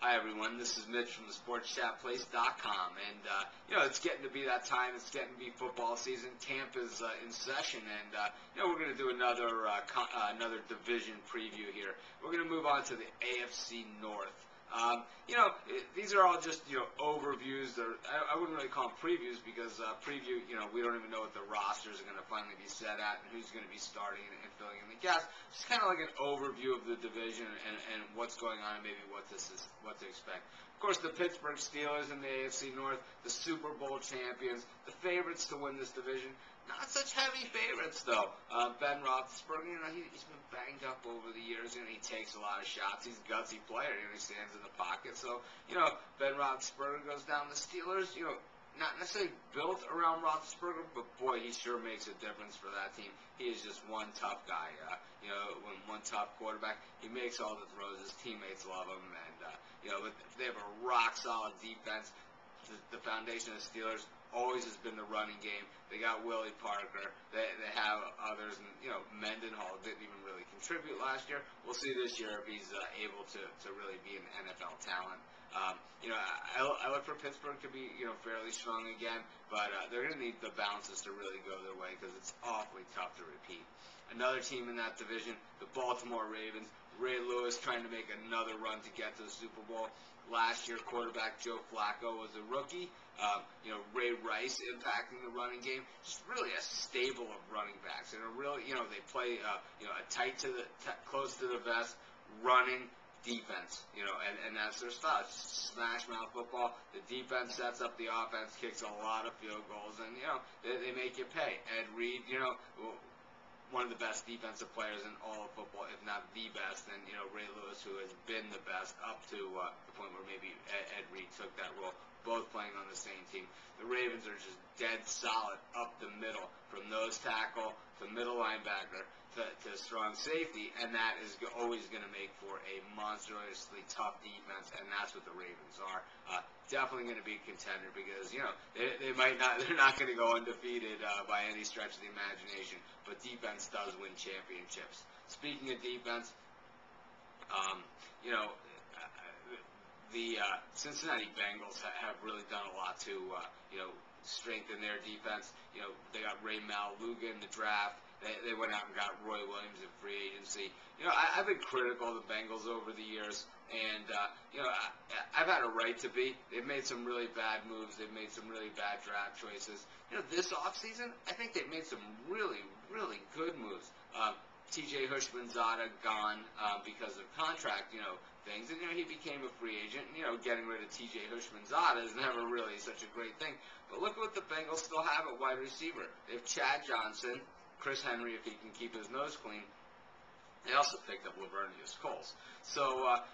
Hi everyone, this is Mitch from the SportsChatPlace.com, and it's getting to be that time. It's getting to be football season. Camp is in session, and we're going to do another division preview here. We're going to move on to the AFC North. These are all just overviews. I wouldn't really call them previews because preview, we don't even know what the rosters are going to finally be set at and who's going to be starting and filling in the gaps. Just kind of like an overview of the division and what's going on and maybe what to expect. Of course, the Pittsburgh Steelers in the AFC North, the Super Bowl champions, the favorites to win this division. Not such heavy favorites, though. Ben Roethlisberger, he's been banged up over the years, and he takes a lot of shots. He's a gutsy player, he stands in the pocket. So, Ben Roethlisberger goes down. The Steelers, not necessarily built around Roethlisberger, but boy, he sure makes a difference for that team. He is just one tough guy. When one tough quarterback, he makes all the throws. His teammates love him, and but they have a rock-solid defense. The foundation of the Steelers always has been the running game. They got Willie Parker. They have others, and Mendenhall didn't even really contribute last year. We'll see this year if he's able to really be an NFL talent. I look for Pittsburgh to be fairly strong again, but they're going to need the bounces to really go their way because it's awfully tough to repeat. Another team in that division, the Baltimore Ravens. Ray Lewis trying to make another run to get to the Super Bowl. Last year, quarterback Joe Flacco was a rookie. Ray Rice impacting the running game. Just really a stable of running backs, and they play close to the vest, running defense. And that's their style. It's just smash mouth football. The defense sets up the offense, kicks a lot of field goals, and they make you pay. Ed Reed, one of the best defensive players in all of football, if not the best, and Ray Lewis, who has been the best up to the point where maybe Ed Reed took that role, both playing on the same team. The Ravens are just dead solid up the middle, from nose tackle to middle linebacker to strong safety, and that is always going to make for a monstrously tough defense, and that's what the Ravens are. Definitely going to be a contender because they're not going to go undefeated by any stretch of the imagination, but defense does win championships. Speaking of defense, the Cincinnati Bengals have really done a lot to strengthen their defense. They got Ray Maluga in the draft. They went out and got Roy Williams in free agency. I've been critical of the Bengals over the years, and I've had a right to be. They've made some really bad moves. They've made some really bad draft choices. This offseason, I think they've made some really, really good moves. T.J. Hushmanzada gone because of contract, things, and he became a free agent. Getting rid of T.J. Hushmanzada is never really such a great thing. But look what the Bengals still have at wide receiver. They have Chad Johnson, Chris Henry if he can keep his nose clean. They also picked up Lavernius Coles. So,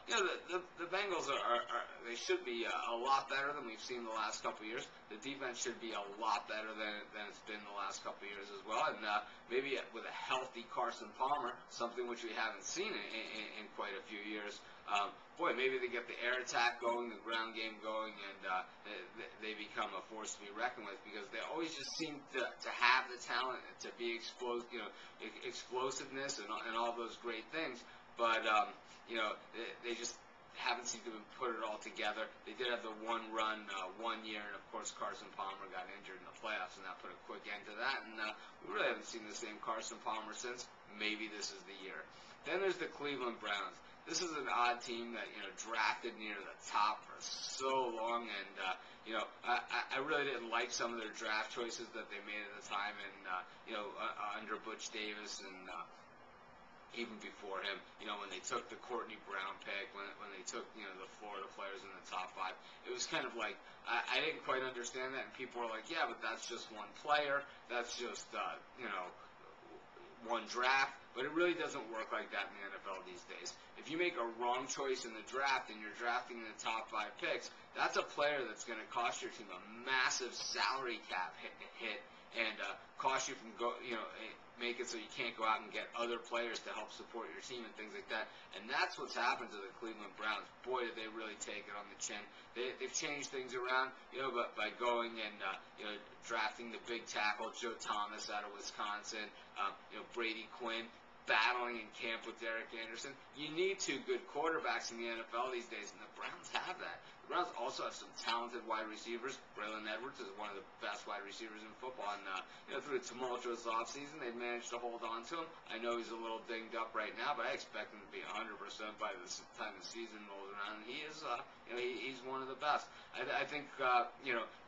the Bengals they should be a lot better than we've seen the last couple of years. The defense should be a lot better than it's been the last couple of years as well. And maybe with a healthy Carson Palmer, something which we haven't seen in quite a few years. Maybe they get the air attack going, the ground game going, and they become a force to be reckoned with because they always just seem to have the talent to be explosiveness and all those great things. But they just haven't seemed to put it all together. They did have the one run 1 year, and of course Carson Palmer got injured in the playoffs, and that put a quick end to that. And we really haven't seen the same Carson Palmer since. Maybe this is the year. Then there's the Cleveland Browns. This is an odd team that drafted near the top for so long, and I really didn't like some of their draft choices that they made at the time, and under Butch Davis and even before him, when they took the Courtney Brown pick, when they took the Florida players in the top 5, it was kind of like I didn't quite understand that, and people were like, yeah, but that's just one player, that's just one draft. But it really doesn't work like that in the NFL these days. If you make a wrong choice in the draft and you're drafting in the top 5 picks, that's a player that's going to cost your team a massive salary cap hit and cost you from make it so you can't go out and get other players to help support your team and things like that. And that's what's happened to the Cleveland Browns. Boy, did they really take it on the chin. They've changed things around, but by going and drafting the big tackle Joe Thomas out of Wisconsin, Brady Quinn. battling in camp with Derek Anderson. You need two good quarterbacks in the NFL these days, and the Browns have that. The Browns also have some talented wide receivers. Braylon Edwards is one of the best wide receivers in football, and through a tumultuous offseason, they've managed to hold on to him. I know he's a little dinged up right now, but I expect him to be 100% by the time the season rolls around. And he is, he's one of the best. I think,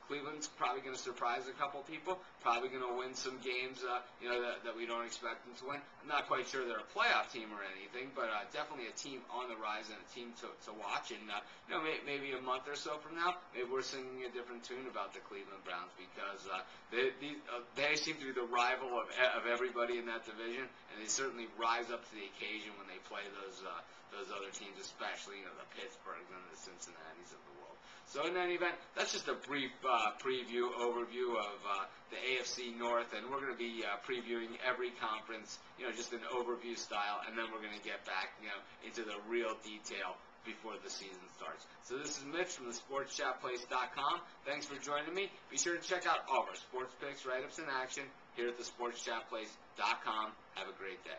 Cleveland's probably going to surprise a couple people, probably going to win some games, that we don't expect them to win. I'm not quite sure they're a playoff team or anything, but definitely a team on the rise and a team to watch. And, maybe a month or so from now, maybe we're singing a different tune about the Cleveland Browns because they seem to be the rival of everybody in that division, and they certainly rise up to the occasion when they play those other teams, especially, the Pittsburghs and the Cincinnatis of the world. So in any event, that's just a brief overview of the AFC North, and we're going to be previewing every conference, just an overview style, and then we're going to get back, into the real detail before the season starts. So this is Mitch from the SportsChatPlace.com. Thanks for joining me. Be sure to check out all of our sports picks, write-ups, and action here at the SportsChatPlace.com. Have a great day.